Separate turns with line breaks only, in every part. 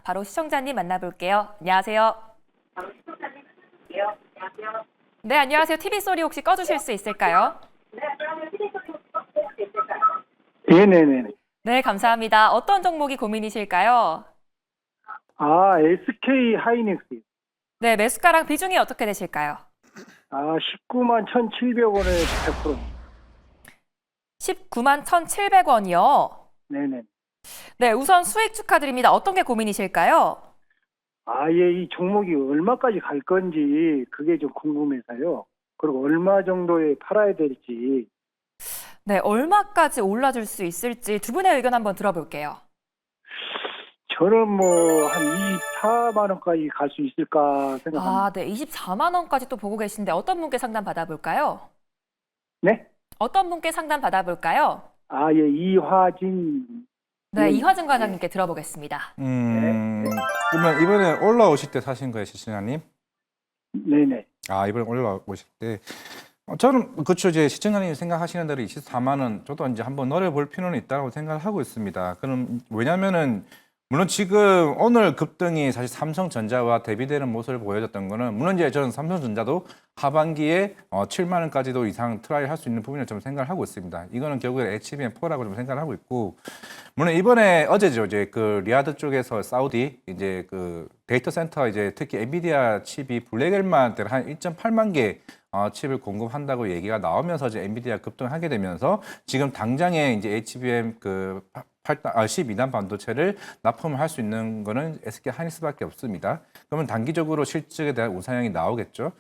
바로 시청자님 만나볼게요. 안녕하세요. 네, 안녕하세요. TV 소리 혹시 꺼주실 수 있을까요?
네네네.
네, 감사합니다. 어떤 종목이 고민이실까요?
SK 하이닉스.
네, 매수가랑 비중이 어떻게 되실까요?
19만 1,700원에 100%.
19만 1,700원이요.
네네.
네, 우선 수익 축하드립니다. 어떤 게 고민이실까요?
예, 이 종목이 얼마까지 갈 건지 그게 좀 궁금해서요. 그리고 얼마 정도에 팔아야 될지.
네, 얼마까지 올라줄 수 있을지 두 분의 의견 한번 들어볼게요.
저는 뭐 한 24만 원까지 갈 수 있을까 생각합니다.
네, 24만 원까지 또 보고 계신데 어떤 분께 상담 받아볼까요?
네?
어떤 분께 상담 받아볼까요?
예, 이화진.
네,
네.
이화진 과장님께 들어보겠습니다.
그러면 이번에 올라오실 때 사신 거예요, 시청자님?
네네.
이번에 올라오실 때. 저는 그렇죠. 이제 시청자님이 생각하시는 대로 24만 원, 저도 이제 한번 노려볼 필요는 있다고 생각을 하고 있습니다. 그럼 왜냐면은 물론 지금 오늘 급등이 사실 삼성전자와 대비되는 모습을 보여줬던 거는 물론 이제 저는 삼성전자도 하반기에 7만 원까지도 이상 트라이 할 수 있는 부분을 좀 생각을 하고 있습니다. 이거는 결국에 HBM4라고 좀 생각을 하고 있고 물론 이번에 어제죠. 이제 그 리아드 쪽에서 사우디 이제 그 데이터 센터 이제 특히 엔비디아 칩이 블랙엘만 한 1.8만 개 칩을 공급한다고 얘기가 나오면서 이제 엔비디아 급등하게 되면서 지금 당장에 이제 HBM 그 12단 반도체를 납품을 할 수 있는 거는 SK 하이닉스밖에 없습니다. 그러면 단기적으로 실적에 대한 우상향이 나오겠죠.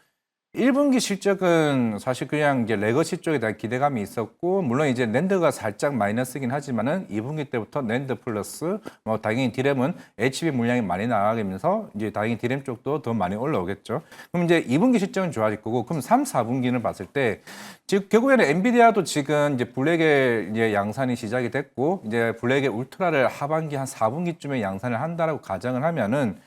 1분기 실적은 사실 그냥 이제 레거시 쪽에 대한 기대감이 있었고 물론 이제 낸드가 살짝 마이너스긴 하지만은 2분기 때부터 낸드 플러스 뭐 당연히 디램은 HB 물량이 많이 나가면서 이제 당연히 디램 쪽도 더 많이 올라오겠죠. 그럼 이제 2분기 실적은 좋아질 거고 그럼 3, 4분기는 봤을 때 지금 결국에는 엔비디아도 지금 이제 블랙의 이제 양산이 시작이 됐고 이제 블랙의 울트라를 하반기 한 4분기쯤에 양산을 한다라고 가정을 하면은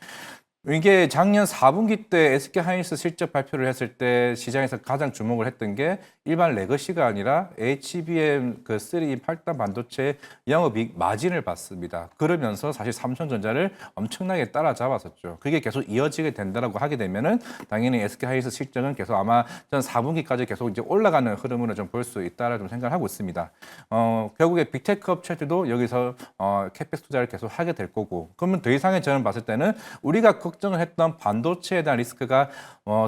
이게 작년 4분기 때 SK 하이닉스 실적 발표를 했을 때 시장에서 가장 주목을 했던 게 일반 레거시가 아니라 HBM 그 3 8단 반도체 영업이익 마진을 봤습니다. 그러면서 사실 삼성전자를 엄청나게 따라잡았었죠. 그게 계속 이어지게 된다라고 하게 되면은 당연히 SK 하이닉스 실적은 계속 아마 전 4분기까지 계속 이제 올라가는 흐름으로 좀 볼 수 있다라 좀 생각을 하고 있습니다. 결국에 빅테크 업체들도 여기서 캐펙스 투자를 계속 하게 될 거고 그러면 더 이상의 저는 봤을 때는 우리가 걱정을 했던 반도체에 대한 리스크가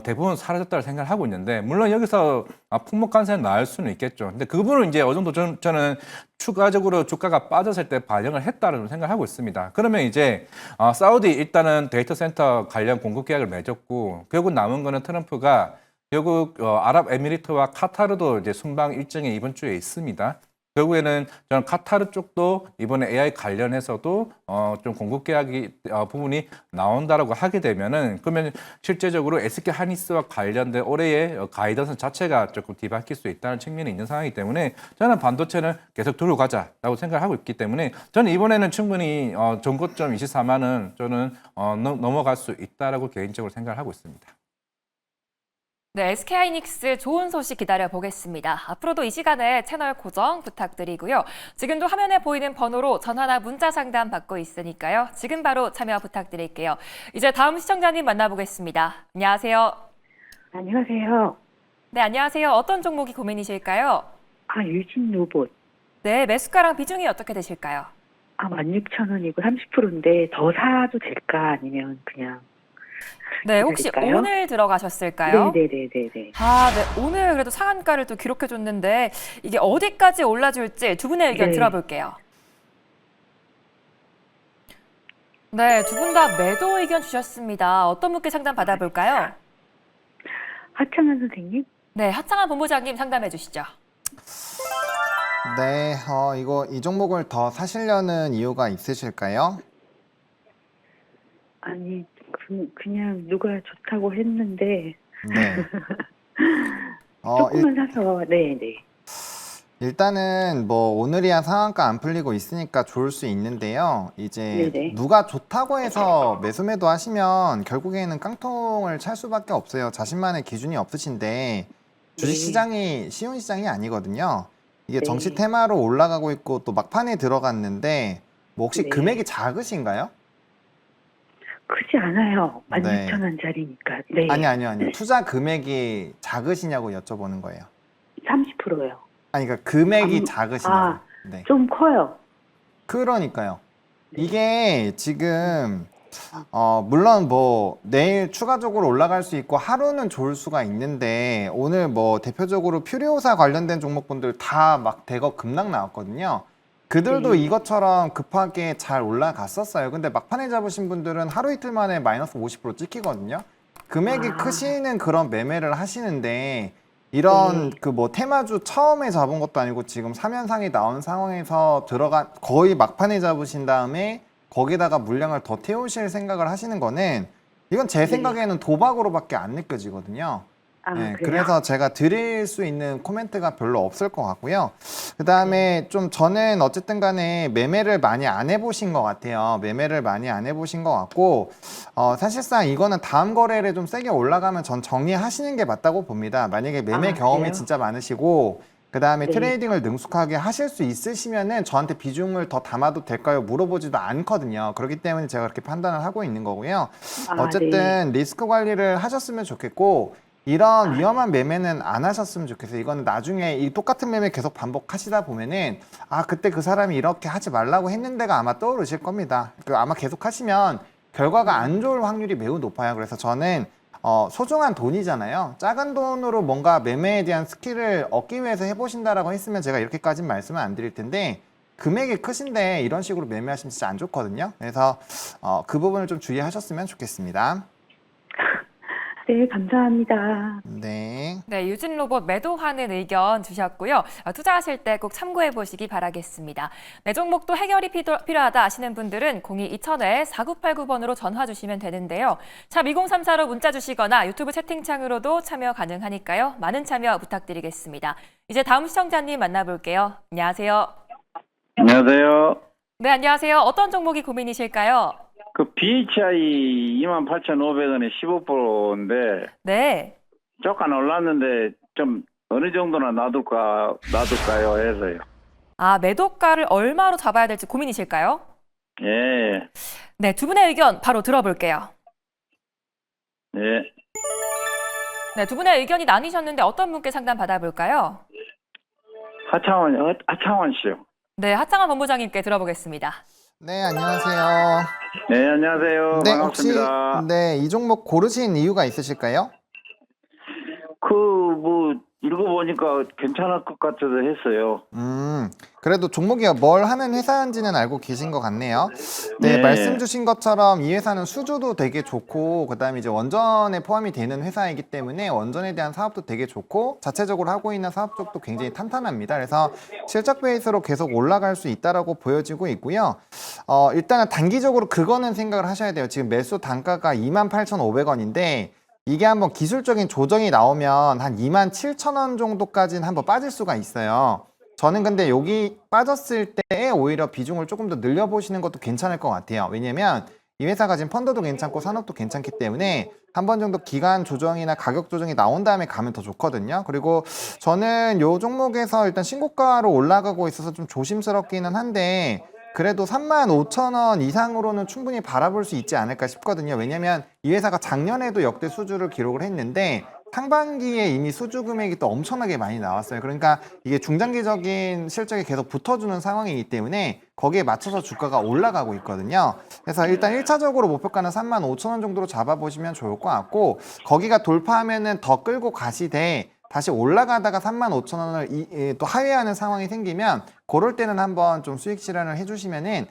대부분 사라졌다고 생각을 하고 있는데 물론 여기서 품목 관세는 나을 수는 있겠죠. 근데 그 부분은 이제 어느 정도 저는 추가적으로 주가가 빠졌을 때 반영을 했다는 생각을 하고 있습니다. 그러면 이제 사우디 일단은 데이터 센터 관련 공급 계약을 맺었고 결국 남은 거는 트럼프가 결국 아랍에미리트와 카타르도 이제 순방 일정이 이번 주에 있습니다. 결국에는 저는 카타르 쪽도 이번에 AI 관련해서도 좀 공급 계약이 부분이 나온다라고 하게 되면은 그러면 실제적으로 SK 하이닉스와 관련된 올해의 가이던스 자체가 조금 뒤바뀔 수 있다는 측면이 있는 상황이기 때문에 저는 반도체는 계속 들고 가자라고 생각을 하고 있기 때문에 저는 이번에는 충분히 전고점 24만 원 저는 넘어갈 수 있다라고 개인적으로 생각을 하고 있습니다.
네, SK 하이닉스 좋은 소식 기다려 보겠습니다. 앞으로도 이 시간에 채널 고정 부탁드리고요. 지금도 화면에 보이는 번호로 전화나 문자 상담 받고 있으니까요. 지금 바로 참여 부탁드릴게요. 이제 다음 시청자님 만나보겠습니다. 안녕하세요.
안녕하세요.
네, 안녕하세요. 어떤 종목이 고민이실까요?
유진 로봇.
네, 매수가랑 비중이 어떻게 되실까요?
16,000원이고 30%인데 더 사도 될까? 아니면 그냥.
네, 혹시
기다릴까요?
오늘 들어가셨을까요?
네네네네.
네, 오늘 그래도 상한가를 또 기록해줬는데 이게 어디까지 올라줄지 두 분의 의견
네.
들어볼게요. 네, 두 분 다 매도 의견 주셨습니다. 어떤 분께 상담 받아볼까요?
하창한 선생님?
네, 하창한 본부장님 상담해 주시죠.
네, 이 종목을 더 사시려는 이유가 있으실까요?
아니, 그냥 누가 좋다고 했는데.
네.
조금만 사서, 네네.
일단은 뭐 오늘이야 상한가 안 풀리고 있으니까 좋을 수 있는데요. 이제
네네.
누가 좋다고 해서 매수 하시면 결국에는 깡통을 찰 수밖에 없어요. 자신만의 기준이 없으신데 주식시장이 쉬운 시장이 아니거든요. 이게
네.
정시 테마로 올라가고 있고 또 막판에 들어갔는데 뭐 혹시
네.
금액이 작으신가요?
크지 않아요.
네.
16,000원짜리니까. 네.
아니요. 투자 금액이 작으시냐고 여쭤보는 거예요.
30%요.
아니, 그러니까 금액이
아,
작으시냐고. 네.
좀 커요.
그러니까요. 이게 지금 물론 뭐 내일 추가적으로 올라갈 수 있고 하루는 좋을 수가 있는데 오늘 뭐 대표적으로 퓨리오사 관련된 종목분들 다 막 대거 급락 나왔거든요. 그들도
네.
이것처럼 급하게 잘 올라갔었어요. 근데 막판에 잡으신 분들은 하루 이틀 만에 마이너스 50% 찍히거든요. 금액이
아.
크시는 그런 매매를 하시는데 이런
네.
그 뭐 테마주 처음에 잡은 것도 아니고 지금 3연상이 나온 상황에서 들어간 거의 막판에 잡으신 다음에 거기다가 물량을 더 태우실 생각을 하시는 거는 이건 제
네.
생각에는 도박으로밖에 안 느껴지거든요.
아,
네,
그래요?
그래서 제가 드릴 수 있는 코멘트가 별로 없을 것 같고요. 그 다음에 좀 저는 어쨌든 간에 매매를 많이 안 해보신 것 같아요. 매매를 많이 안 해보신 것 같고, 사실상 이거는 다음 거래일에 좀 세게 올라가면 전 정리하시는 게 맞다고 봅니다. 만약에 매매
아,
경험이
그래요?
진짜 많으시고, 그 다음에
네.
트레이딩을 능숙하게 하실 수 있으시면은 저한테 비중을 더 담아도 될까요? 물어보지도 않거든요. 그렇기 때문에 제가 그렇게 판단을 하고 있는 거고요.
아,
어쨌든 리스크 관리를 하셨으면 좋겠고, 이런 위험한 매매는 안 하셨으면 좋겠어요. 이거는 나중에 이 똑같은 매매 계속 반복하시다 보면은 그때 그 사람이 이렇게 하지 말라고 했는데가 아마 떠오르실 겁니다. 아마 계속 하시면 결과가 안 좋을 확률이 매우 높아요. 그래서 저는 소중한 돈이잖아요. 작은 돈으로 뭔가 매매에 대한 스킬을 얻기 위해서 해보신다라고 했으면 제가 이렇게까지는 말씀을 안 드릴 텐데 금액이 크신데 이런 식으로 매매하시면 진짜 안 좋거든요. 그래서 그 부분을 좀 주의하셨으면 좋겠습니다.
네, 감사합니다.
네.
네, 유진 로봇 매도하는 의견 주셨고요. 투자하실 때 꼭 참고해 보시기 바라겠습니다. 내 종목도 해결이 필요하다 하시는 분들은 02-2000-4989번으로 전화 주시면 되는데요. 샵 2034로 문자 주시거나 유튜브 채팅창으로도 참여 가능하니까요. 많은 참여 부탁드리겠습니다. 이제 다음 시청자님 만나볼게요. 안녕하세요.
안녕하세요.
네, 안녕하세요. 어떤 종목이 고민이실까요?
그 BHI 28,500원에 15%인데
네.
조금 올랐는데 좀 어느 정도나 놔둘까요 해서요.
매도가를 얼마로 잡아야 될지 고민이실까요?
예,
네, 두 분의 의견 바로 들어볼게요.
예.
네, 두 분의 의견이 나뉘셨는데 어떤 분께 상담 받아볼까요?
하창원 씨요.
네, 하창원 본부장님께 들어보겠습니다.
네, 안녕하세요.
네, 안녕하세요.
네, 혹시
반갑습니다.
이 종목 고르신 이유가 있으실까요?
읽어보니까 괜찮을 것 같아서 했어요.
그래도 종목이 뭘 하는 회사인지는 알고 계신 것 같네요. 네,
네.
말씀 주신 것처럼 이 회사는 수주도 되게 좋고, 그 다음에 이제 원전에 포함이 되는 회사이기 때문에 원전에 대한 사업도 되게 좋고, 자체적으로 하고 있는 사업 쪽도 굉장히 탄탄합니다. 그래서 실적 베이스로 계속 올라갈 수 있다라고 보여지고 있고요. 일단은 단기적으로 그거는 생각을 하셔야 돼요. 지금 매수 단가가 28,500원인데, 이게 한번 기술적인 조정이 나오면 한 27,000원 정도까지는 한번 빠질 수가 있어요. 저는 근데 여기 빠졌을 때에 오히려 비중을 조금 더 늘려보시는 것도 괜찮을 것 같아요. 왜냐면 이 회사가 지금 펀드도 괜찮고 산업도 괜찮기 때문에 한 번 정도 기간 조정이나 가격 조정이 나온 다음에 가면 더 좋거든요. 그리고 저는 이 종목에서 일단 신고가로 올라가고 있어서 좀 조심스럽기는 한데 그래도 35,000원 이상으로는 충분히 바라볼 수 있지 않을까 싶거든요. 왜냐면 이 회사가 작년에도 역대 수주를 기록을 했는데 상반기에 이미 수주 금액이 또 엄청나게 많이 나왔어요. 그러니까 이게 중장기적인 실적에 계속 붙어주는 상황이기 때문에 거기에 맞춰서 주가가 올라가고 있거든요. 그래서 일단 1차적으로 목표가는 35,000원 정도로 잡아보시면 좋을 것 같고 거기가 돌파하면은 더 끌고 가시되 다시 올라가다가 35,000원을 또 하회하는 상황이 생기면 그럴 때는 한번 좀 수익 실현을 해주시면은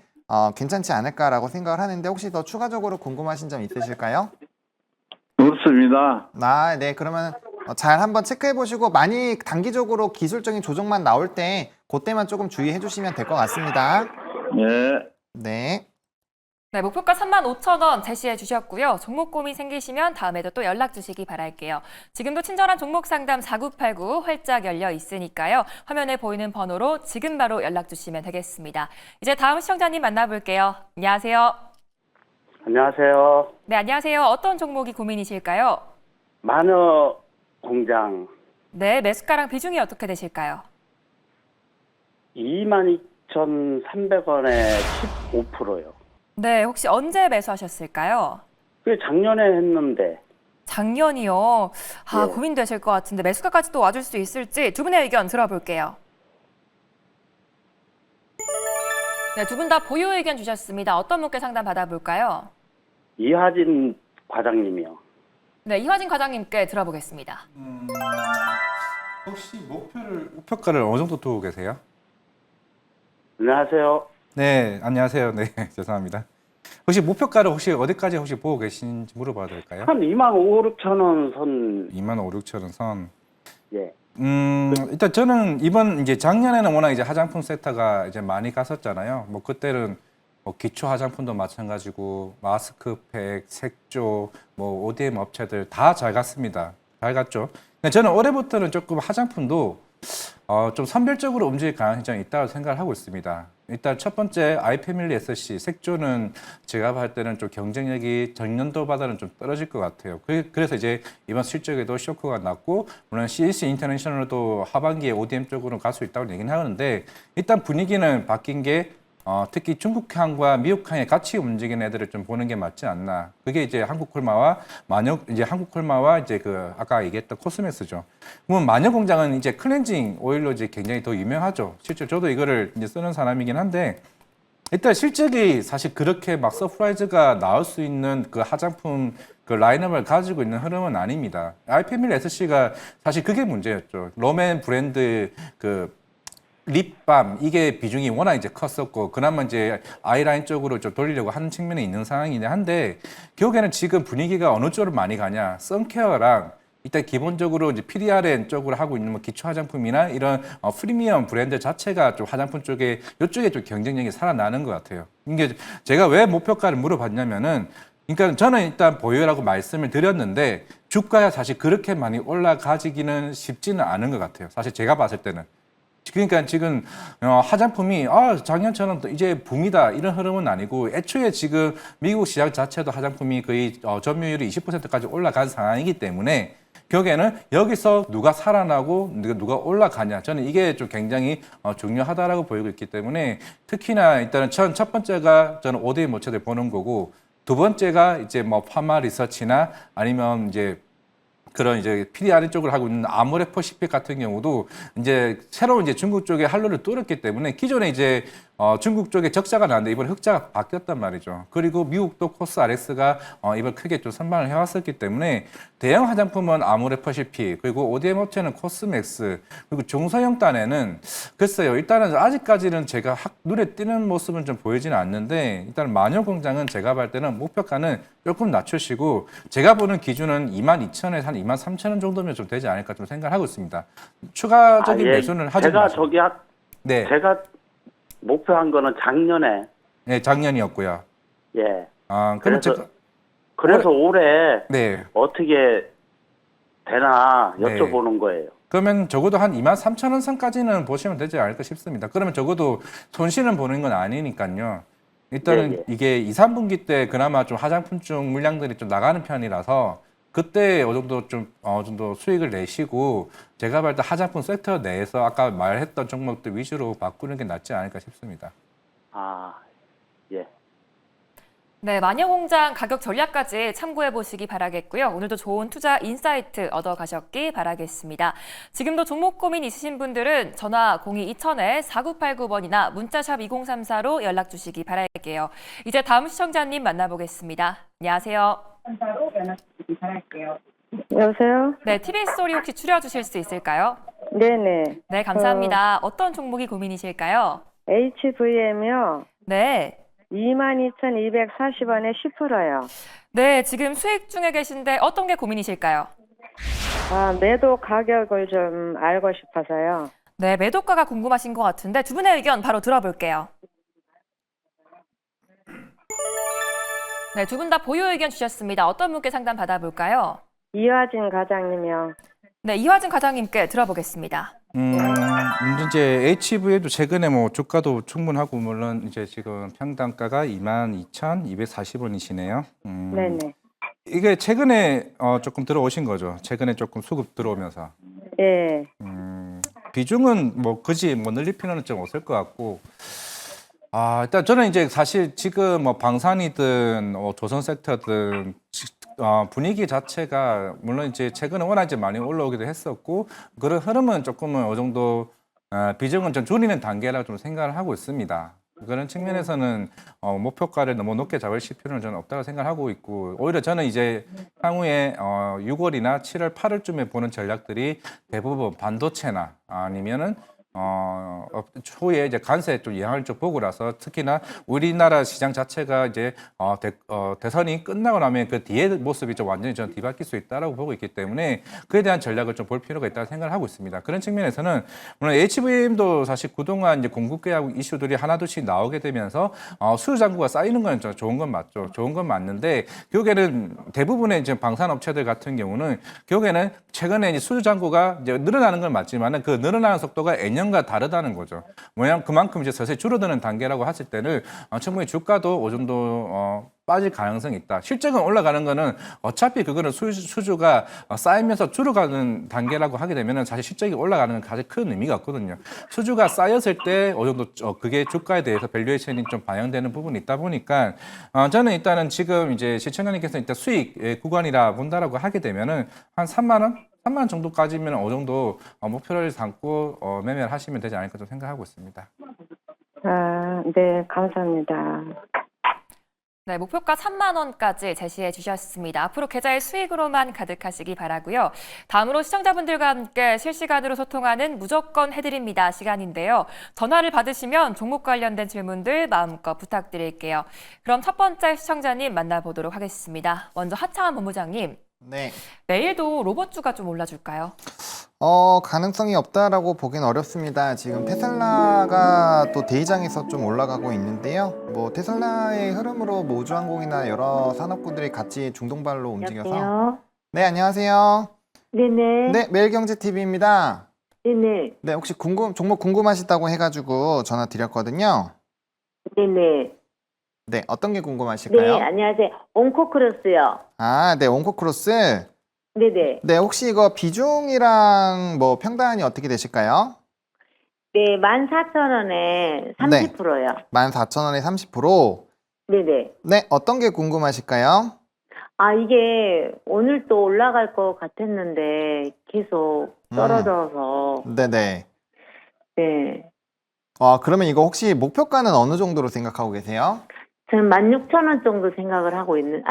괜찮지 않을까라고 생각을 하는데 혹시 더 추가적으로 궁금하신 점 있으실까요?
없습니다.
네. 그러면 잘 한번 체크해 보시고 많이 단기적으로 기술적인 조정만 나올 때 그때만 조금 주의해 주시면 될 것 같습니다.
예.
네.
네, 목표가 35,000원 제시해 주셨고요. 종목 고민 생기시면 다음에도 또 연락 주시기 바랄게요. 지금도 친절한 종목 상담 4989 활짝 열려 있으니까요. 화면에 보이는 번호로 지금 바로 연락 주시면 되겠습니다. 이제 다음 시청자님 만나볼게요. 안녕하세요.
안녕하세요.
네, 안녕하세요. 어떤 종목이 고민이실까요?
만어 공장
네, 매수가랑 비중이 어떻게 되실까요?
22,300원에 15%요.
네, 혹시 언제 매수하셨을까요?
그 작년에 했는데
작년이요.
네.
고민되실 것 같은데 매수가까지 또 와줄 수 있을지 두 분의 의견 들어볼게요. 네, 두 분 다 보유 의견 주셨습니다. 어떤 분께 상담 받아볼까요?
이하진 과장님이요.
네, 이화진 과장님께 들어보겠습니다.
혹시 목표가를 어느 정도 두고 계세요?
안녕하세요.
네, 안녕하세요. 네, 죄송합니다. 혹시 목표가를 어디까지 보고 계신지 물어봐도 될까요?
한 2만 5, 6천 원 선.
2만 5, 6천 원 선.
예.
일단 저는 이제 작년에는 워낙 이제 화장품 섹터가 이제 많이 갔었잖아요. 뭐 그때는 뭐 기초 화장품도 마찬가지고 마스크팩, 색조, 뭐 ODM 업체들 다 잘 갔습니다. 잘 갔죠. 근데 저는 올해부터는 조금 화장품도 좀 선별적으로 움직일 가능성이 있다고 생각을 하고 있습니다. 일단 첫 번째 아이패밀리 SC 색조는 제가 봤을 때는 좀 경쟁력이 전년도보다는 좀 떨어질 것 같아요. 그래서 이제 이번 실적에도 쇼크가 났고 물론 CEC 인터내셔널도 하반기에 ODM 쪽으로 갈 수 있다고 얘기는 하는데 일단 분위기는 바뀐 게 특히 중국향과 미국향에 같이 움직이는 애들을 좀 보는 게 맞지 않나. 그게 이제 한국콜마와 이제 그 아까 얘기했던 코스메스죠. 그러면 마녀공장은 이제 클렌징 오일로 이제 굉장히 더 유명하죠. 실제 저도 이거를 이제 쓰는 사람이긴 한데 일단 실적이 사실 그렇게 막 서프라이즈가 나올 수 있는 그 화장품 그 라인업을 가지고 있는 흐름은 아닙니다. 아이패밀리 SC가 사실 그게 문제였죠. 롬앤 브랜드 그 립밤 이게 비중이 워낙 이제 컸었고 그나마 이제 아이라인 쪽으로 좀 돌리려고 하는 측면이 있는 상황이긴 한데 결국에는 지금 분위기가 어느 쪽으로 많이 가냐 선케어랑 일단 기본적으로 이제 PDRN 쪽으로 하고 있는 뭐 기초 화장품이나 이런 프리미엄 브랜드 자체가 좀 화장품 쪽에 이쪽에 좀 경쟁력이 살아나는 것 같아요. 이게 제가 왜 목표가를 물어봤냐면은 그러니까 저는 일단 보유라고 말씀을 드렸는데 주가가 사실 그렇게 많이 올라가지기는 쉽지는 않은 것 같아요. 사실 제가 봤을 때는. 그러니까 지금 화장품이 작년처럼 또 이제 붐이다 이런 흐름은 아니고 애초에 지금 미국 시장 자체도 화장품이 거의 점유율이 20%까지 올라간 상황이기 때문에 결국에는 여기서 누가 살아나고 누가 올라가냐 저는 이게 좀 굉장히 중요하다라고 보이고 있기 때문에 특히나 일단은 첫 번째가 저는 ODM 업체들 보는 거고 두 번째가 이제 뭐 파마 리서치나 아니면 이제 그런 이제 PDR 쪽을 하고 있는 아모레퍼시픽 같은 경우도 이제 새로운 이제 중국 쪽에 활로를 뚫었기 때문에 기존에 이제 중국 쪽에 적자가 나는데 이번에 흑자가 바뀌었단 말이죠. 그리고 미국도 코스RX가 이번 크게 좀 선방을 해왔었기 때문에 대형 화장품은 아모레퍼시픽 그리고 ODM 업체는 코스맥스 그리고 중소형 단에는 글쎄요. 일단은 아직까지는 제가 눈에 띄는 모습은 좀 보이지는 않는데 일단 마녀공장은 제가 볼 때는 목표가는 조금 낮추시고 제가 보는 기준은 22,000원에서 한 23,000원 정도면 좀 되지 않을까 좀 생각을 하고 있습니다. 추가적인 매수는 하지
제가
마시고. 네.
제가 목표한 거는 작년에.
네, 작년이었고요.
예.
그럼
그래서 올해
네.
어떻게 되나 여쭤보는 거예요.
그러면 적어도 한 23,000원 선까지는 보시면 되지 않을까 싶습니다. 그러면 적어도 손실은 보는 건 아니니까요. 일단은
예.
이게 2, 3분기 때 그나마 좀 화장품 쪽 물량들이 좀 나가는 편이라서 그때 어느 정도 수익을 내시고 제가 볼 때 화장품 섹터 내에서 아까 말했던 종목들 위주로 바꾸는 게 낫지 않을까 싶습니다.
예.
네, 마녀공장 가격 전략까지 참고해 보시기 바라겠고요. 오늘도 좋은 투자 인사이트 얻어가셨기 바라겠습니다. 지금도 종목 고민 있으신 분들은 전화 02-2000-4989번이나 문자샵 2034로 연락 주시기 바랄게요. 이제 다음 시청자님 만나보겠습니다. 안녕하세요.
여보세요?
네, TBS 소리 혹시 줄여주실 수 있을까요?
네네.
네, 감사합니다. 어떤 종목이 고민이실까요?
HVM이요.
네.
22,240원에 10%요.
네, 지금 수익 중에 계신데 어떤 게 고민이실까요?
매도 가격을 좀 알고 싶어서요.
네, 매도가가 궁금하신 것 같은데 두 분의 의견 바로 들어볼게요. 네, 두 분 다 보유 의견 주셨습니다. 어떤 분께 상담 받아볼까요?
이화진 과장님이요.
네, 이화진 과장님께 들어보겠습니다.
이제 HV에도 최근에 뭐 주가도 충분하고 물론 이제 지금 평단가가 22,240원이시네요.
네네.
이게 최근에 조금 들어오신 거죠? 최근에 조금 수급 들어오면서.
예.
비중은 뭐 굳이 뭐 늘릴 필요는 좀 없을 것 같고 일단 저는 이제 사실 지금 뭐 방산이든 조선 섹터든 분위기 자체가 물론 이제 최근에 워낙 이제 많이 올라오기도 했었고 그런 흐름은 조금은 어느 정도 비중은 좀 줄이는 단계라고 좀 생각을 하고 있습니다. 그런 측면에서는 목표가를 너무 높게 잡으실 필요는 저는 없다고 생각하고 있고 오히려 저는 이제 향후에 6월이나 7월, 8월쯤에 보는 전략들이 대부분 반도체나 아니면은 초에 이제 관세에 좀 영향을 좀 보고라서 특히나 우리나라 시장 자체가 이제 대선이 끝나고 나면 그 뒤에 모습이 좀 완전히 좀 뒤바뀔 수 있다라고 보고 있기 때문에 그에 대한 전략을 좀 볼 필요가 있다고 생각을 하고 있습니다. 그런 측면에서는 물론 HBM도 사실 그동안 이제 공급계약 이슈들이 하나둘씩 나오게 되면서 수요 잔고가 쌓이는 건 좋은 건 맞죠. 좋은 건 맞는데 결국에는 대부분의 이제 방산업체들 같은 경우는 결국에는 최근에 이제 수요 잔고가 이제 늘어나는 건 맞지만은 그 늘어나는 속도가 예년과 다르다는 거죠. 뭐냐 그만큼 이제 서서히 줄어드는 단계라고 했을 때는 충분히 주가도 어느 정도 빠질 가능성이 있다. 실적은 올라가는 거는 어차피 그거는 수주가 쌓이면서 줄어가는 단계라고 하게 되면은 사실 실적이 올라가는 건 가장 큰 의미가 없거든요. 수주가 쌓였을 때 어느 정도 그게 주가에 대해서 밸류에이션이 좀 반영되는 부분이 있다 보니까 저는 일단은 지금 이제 시청자님께서 일단 수익 구간이라 본다라고 하게 되면은 한 3만 원? 3만 원 정도까지면 어느 정도 목표를 삼고 매매를 하시면 되지 않을까 좀 생각하고 있습니다.
네, 감사합니다.
네, 목표가 3만 원까지 제시해 주셨습니다. 앞으로 계좌의 수익으로만 가득하시기 바라고요. 다음으로 시청자분들과 함께 실시간으로 소통하는 무조건 해드립니다 시간인데요. 전화를 받으시면 종목 관련된 질문들 마음껏 부탁드릴게요. 그럼 첫 번째 시청자님 만나보도록 하겠습니다. 먼저 하창한 본부장님.
네.
내일도 로봇주가 좀 올라줄까요?
가능성이 없다라고 보긴 어렵습니다. 지금 테슬라가 또 대의장에서 좀 올라가고 있는데요. 뭐 테슬라의 흐름으로 뭐 우주항공이나 여러 산업군들이 같이 중동발로 움직여서.
여보세요?
네, 안녕하세요.
네네.
네, 매일경제TV입니다.
네네.
네, 혹시 종목 궁금하시다고 해가지고 전화 드렸거든요.
네네.
네, 어떤 게 궁금하실까요?
네, 안녕하세요. 온코크로스요.
네, 온코크로스.
네네.
네, 혹시 이거 비중이랑 뭐 평단이 어떻게 되실까요?
네, 14,000원에 30%요.
14,000원에 30%.
네네.
네, 어떤 게 궁금하실까요?
이게 오늘 또 올라갈 것 같았는데 계속 떨어져서.
네네.
네.
그러면 이거 혹시 목표가는 어느 정도로 생각하고 계세요?
저는 16,000원 정도 생각을 하고 네.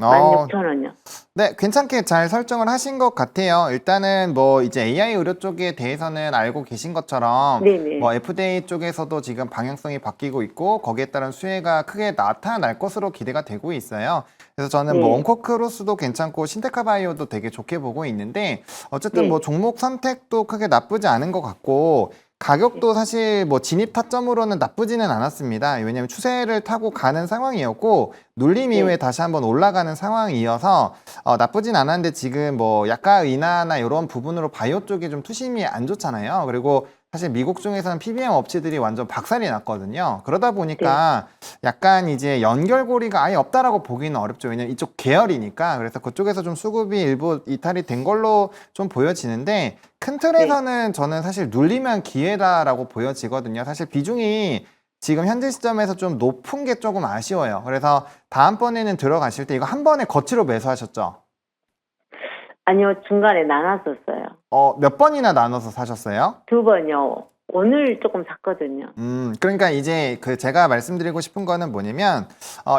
어,
16,000원요.
네, 괜찮게 잘 설정을 하신 것 같아요. 일단은 뭐 이제 AI 의료 쪽에 대해서는 알고 계신 것처럼
네네.
뭐 FDA 쪽에서도 지금 방향성이 바뀌고 있고 거기에 따른 수혜가 크게 나타날 것으로 기대가 되고 있어요. 그래서 저는 뭐
네.
온코크로스도 괜찮고 신테카바이오도 되게 좋게 보고 있는데 어쨌든
네.
뭐 종목 선택도 크게 나쁘지 않은 것 같고 가격도 사실 뭐 진입 타점으로는 나쁘지는 않았습니다. 왜냐하면 추세를 타고 가는 상황이었고 눌림 이후에 다시 한번 올라가는 상황이어서 나쁘진 않았는데 지금 뭐 약가 인하나 이런 부분으로 바이오 쪽이 좀 투심이 안 좋잖아요. 그리고 사실 미국 중에서는 PBM 업체들이 완전 박살이 났거든요. 그러다 보니까 약간 이제 연결고리가 아예 없다라고 보기는 어렵죠. 왜냐면 이쪽 계열이니까. 그래서 그쪽에서 좀 수급이 일부 이탈이 된 걸로 좀 보여지는데 큰 틀에서는 저는 사실 눌리면 기회다라고 보여지거든요. 사실 비중이 지금 현재 시점에서 좀 높은 게 조금 아쉬워요. 그래서 다음번에는 들어가실 때 이거 한 번에 거치로 매수하셨죠?
아니요, 중간에 나눴었어요.
몇 번이나 나눠서 사셨어요?
2번요. 오늘 조금 샀거든요.
그러니까 이제 제가 말씀드리고 싶은 거는 뭐냐면,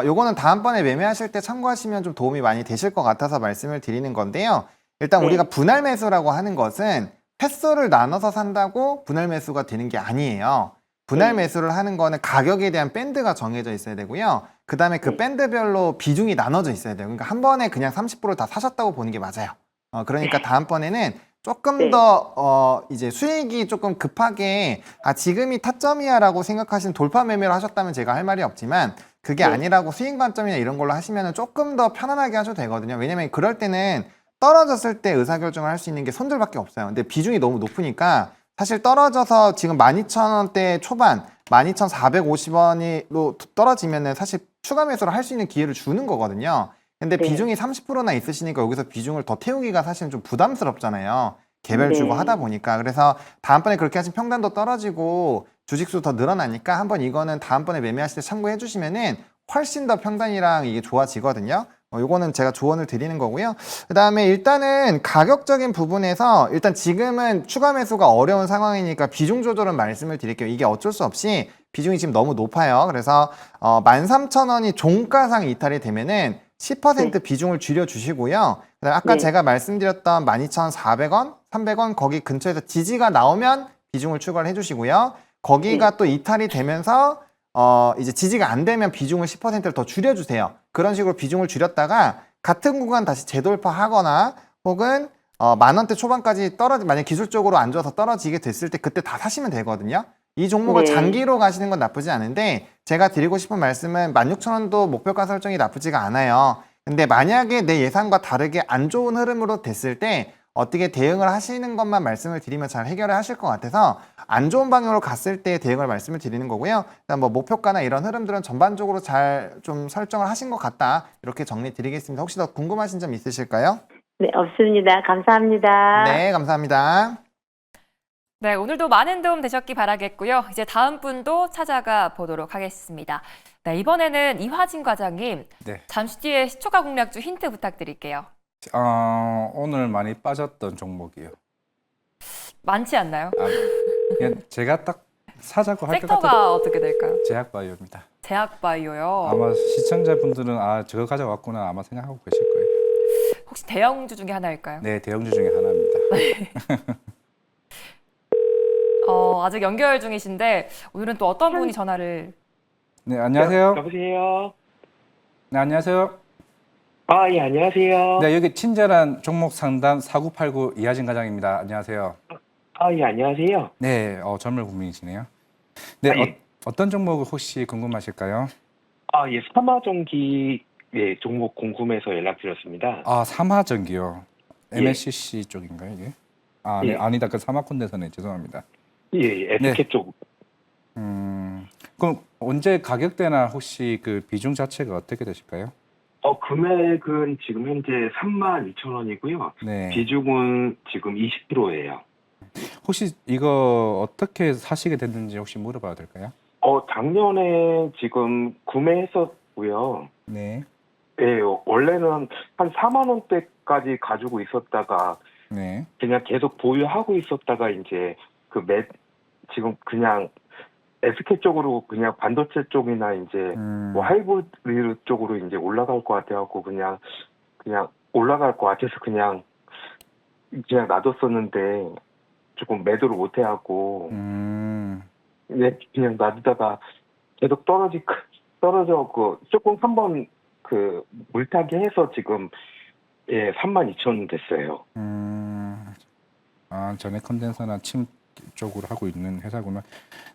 요거는 다음번에 매매하실 때 참고하시면 좀 도움이 많이 되실 것 같아서 말씀을 드리는 건데요. 일단
네.
우리가 분할 매수라고 하는 것은 횟수를 나눠서 산다고 분할 매수가 되는 게 아니에요. 분할
네.
매수를 하는 거는 가격에 대한 밴드가 정해져 있어야 되고요. 그 다음에 그
네.
밴드별로 비중이 나눠져 있어야 돼요. 그러니까 한 번에 그냥 30% 다 사셨다고 보는 게 맞아요. 그러니까 다음번에는 조금
네.
더 이제 수익이 조금 급하게 지금이 타점이야라고 생각하신 돌파 매매를 하셨다면 제가 할 말이 없지만 그게
네.
아니라고 수익 관점이나 이런 걸로 하시면 조금 더 편안하게 하셔도 되거든요. 왜냐면 그럴 때는 떨어졌을 때 의사결정을 할 수 있는 게 손들밖에 없어요. 근데 비중이 너무 높으니까 사실 떨어져서 지금 12,000원대 초반 12,450원으로 떨어지면은 사실 추가 매수를 할 수 있는 기회를 주는 거거든요. 근데
네.
비중이 30%나 있으시니까 여기서 비중을 더 태우기가 사실은 좀 부담스럽잖아요. 개별 주고
네.
하다 보니까 그래서 다음번에 그렇게 하시면 평단도 떨어지고 주식수 더 늘어나니까 한번 이거는 다음번에 매매하실 때 참고해 주시면은 훨씬 더 평단이랑 이게 좋아지거든요. 요거는 제가 조언을 드리는 거고요. 그다음에 일단은 가격적인 부분에서 일단 지금은 추가 매수가 어려운 상황이니까 비중 조절은 말씀을 드릴게요. 이게 어쩔 수 없이 비중이 지금 너무 높아요. 그래서 13,000원이 종가상 이탈이 되면은 10% 비중을 줄여 주시고요. 그다음에 아까
네.
제가 말씀드렸던 12,400원, 300원 거기 근처에서 지지가 나오면 비중을 추가를 해 주시고요. 거기가 또 이탈이 되면서 이제 지지가 안 되면 비중을 10%를 더 줄여주세요. 그런 식으로 비중을 줄였다가 같은 구간 다시 재돌파하거나 혹은 10,000원대 초반까지 만약 기술적으로 안 좋아서 떨어지게 됐을 때 그때 다 사시면 되거든요. 이 종목을
네.
장기로 가시는 건 나쁘지 않은데 제가 드리고 싶은 말씀은 16,000원도 목표가 설정이 나쁘지가 않아요. 근데 만약에 내 예상과 다르게 안 좋은 흐름으로 됐을 때 어떻게 대응을 하시는 것만 말씀을 드리면 잘 해결을 하실 것 같아서 안 좋은 방향으로 갔을 때 대응을 말씀을 드리는 거고요. 일단 뭐 목표가나 이런 흐름들은 전반적으로 잘 좀 설정을 하신 것 같다. 이렇게 정리 드리겠습니다. 혹시 더 궁금하신 점 있으실까요?
네, 없습니다. 감사합니다.
네, 감사합니다.
네, 오늘도 많은 도움 되셨기 바라겠고요. 이제 다음 분도 찾아가 보도록 하겠습니다. 네, 이번에는 이화진 과장님,
네.
잠시 뒤에 시초가 공략주 힌트 부탁드릴게요.
오늘 많이 빠졌던 종목이요.
많지 않나요?
그냥 제가 딱 사자고 할 것 같은
섹터가 어떻게 될까요?
제약바이오입니다.
제약바이오요.
아마 시청자분들은 저거 가져왔구나 아마 생각하고 계실 거예요.
혹시 대형주 중에 하나일까요?
네, 대형주 중에 하나입니다.
아직 연결 중이신데 오늘은 또 어떤 분이 전화를...
네, 안녕하세요.
여보세요?
네, 안녕하세요.
예, 안녕하세요.
네, 여기 친절한 종목 상담 4989 이하진 과장입니다. 안녕하세요.
예, 안녕하세요.
네, 젊은 국민이시네요. 네,
예.
어떤 종목 혹시 궁금하실까요?
예, 삼화전기 종목 궁금해서 연락드렸습니다.
삼화전기요.
예.
MLCC 쪽인가요, 이게? 네,
예.
아니다. 그 삼화콘덴서네. 죄송합니다.
SK 쪽.
그럼 언제 가격대나 혹시 그 비중 자체가 어떻게 되실까요?
금액은 지금 현재 32,000원이고요.
네.
비중은 지금 20%예요.
혹시 이거 어떻게 사시게 됐는지 혹시 물어봐도 될까요?
작년에 지금 구매했었고요.
네.
예, 원래는 한 4만 원대까지 가지고 있었다가
네.
그냥 계속 보유하고 있었다가 이제 지금 그냥 SK 쪽으로 그냥 반도체 쪽이나 이제 뭐 하이브리드 쪽으로 이제 올라갈 것 같아갖고 그냥 올라갈 것 같아서 그냥 놔뒀었는데 조금 매도를 못 해갖고 네, 그냥 놔두다가 계속 떨어져 조금 한번 물타기 해서 지금 32,000원 됐어요.
전액 컨덴서나 침 쪽으로 하고 있는 회사구나.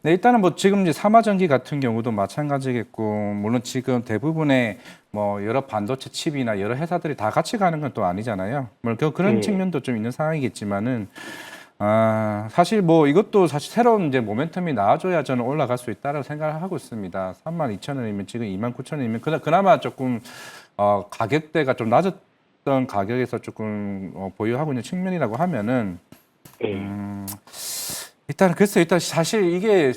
네, 일단은 뭐 지금 이제 삼화전기 같은 경우도 마찬가지겠고, 물론 지금 대부분의 뭐 여러 반도체 칩이나 여러 회사들이 다 같이 가는 건 또 아니잖아요. 물론 그런 측면도 좀 있는 상황이겠지만은, 사실 뭐 이것도 사실 새로운 이제 모멘텀이 나와줘야 저는 올라갈 수 있다라고 생각을 하고 있습니다. 32,000원이면 지금 29,000원이면 그나마 조금 가격대가 좀 낮았던 가격에서 조금 보유하고 있는 측면이라고 하면은. 일단 사실 이게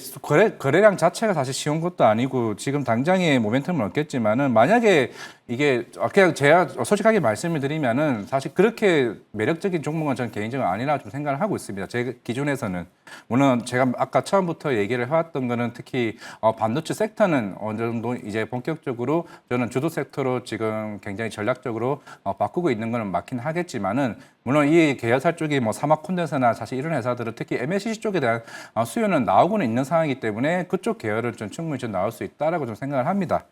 거래량 자체가 사실 쉬운 것도 아니고 지금 당장의 모멘텀은 없겠지만은 만약에 이게 그냥 제가 솔직하게 말씀을 드리면은 사실 그렇게 매력적인 종목은 저는 개인적으로 아니라고 좀 생각을 하고 있습니다. 제 기준에서는 물론 제가 아까 처음부터 얘기를 해왔던 거는 특히 반도체 섹터는 어느 정도 이제 본격적으로 저는 주도 섹터로 지금 굉장히 전략적으로 바꾸고 있는 거는 맞긴 하겠지만은 물론 이 계열사 쪽이 뭐 삼화콘덴서나 사실 이런 회사들은 특히 MLCC 쪽에 대한 수요는 나오고는 있는 상황이기 때문에 그쪽 계열은 좀 충분히 좀 나올 수 있다라고 좀 생각을 합니다.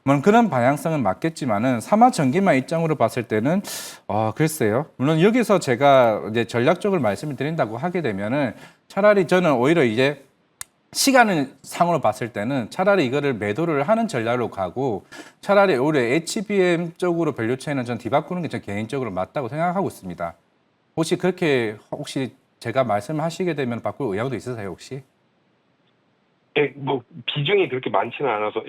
물론 그런 방향성은 맞겠지만은 삼화전기만 입장으로 봤을 때는 글쎄요. 물론 여기서 제가 이제 전략적으로 말씀을 드린다고 하게 되면은 차라리 저는 오히려 이제 시간을 상으로 봤을 때는 차라리 이거를 매도를 하는 전략으로 가고 차라리 올해 HBM 쪽으로 밸류체인은 전 뒤바꾸는 게 전 개인적으로 맞다고 생각하고 있습니다. 혹시 제가 말씀하시게 되면 바꿀 의향도 있으세요 혹시?
뭐 비중이 그렇게 많지는 않아서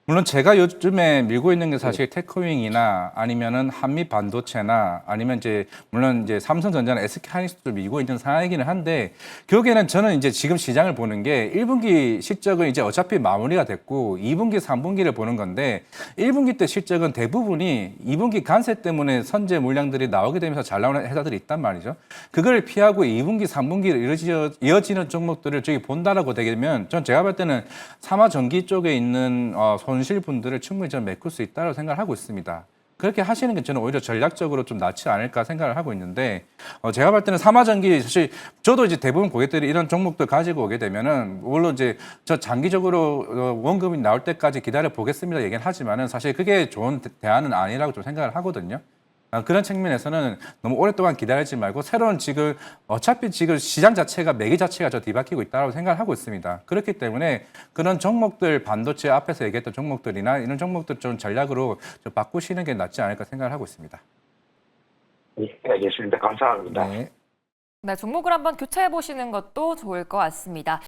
물론 제가 요즘에 밀고 있는 게 사실 테크윙이나 아니면은 한미 반도체나 아니면 이제 물론 이제 삼성전자나 SK하이닉스도 밀고 있는 상황이기는 한데 결국에는 저는 이제 지금 시장을 보는 게 1분기 실적은 이제 어차피 마무리가 됐고 2분기, 3분기를 보는 건데 1분기 때 실적은 대부분이 2분기 관세 때문에 선제 물량들이 나오게 되면서 잘 나오는 회사들이 있단 말이죠. 그걸 피하고 2분기, 3분기로 이어지는 종목들을 저기 본다라고 되면 전 제가 볼 때는 삼화전기 쪽에 있는 손실분들을 충분히 저는 메꿀 수 있다고 생각을 하고 있습니다. 그렇게 하시는 게 저는 오히려 전략적으로 좀 낫지 않을까 생각을 하고 있는데 제가 볼 때는 삼화전기 사실 저도 이제 대부분 고객들이 이런 종목들 가지고 오게 되면은 물론 이제 저 장기적으로 원금이 나올 때까지 기다려 보겠습니다 얘기는 하지만은 사실 그게 좋은 대안은 아니라고 좀 생각을 하거든요. 그런 측면에서는 너무 오랫동안 기다리지 말고 새로운 지금 어차피 지금 시장 자체가 매기 자체가 저 뒤바뀌고 있다고 생각을 하고 있습니다. 그렇기 때문에 그런 종목들 반도체 앞에서 얘기했던 종목들이나 이런 종목들 좀 전략으로 좀 바꾸시는 게 낫지 않을까 생각을 하고 있습니다.
예, 알겠습니다. 감사합니다.
네.
네, 종목을 한번 교체해 보시는 것도 좋을 것 같습니다.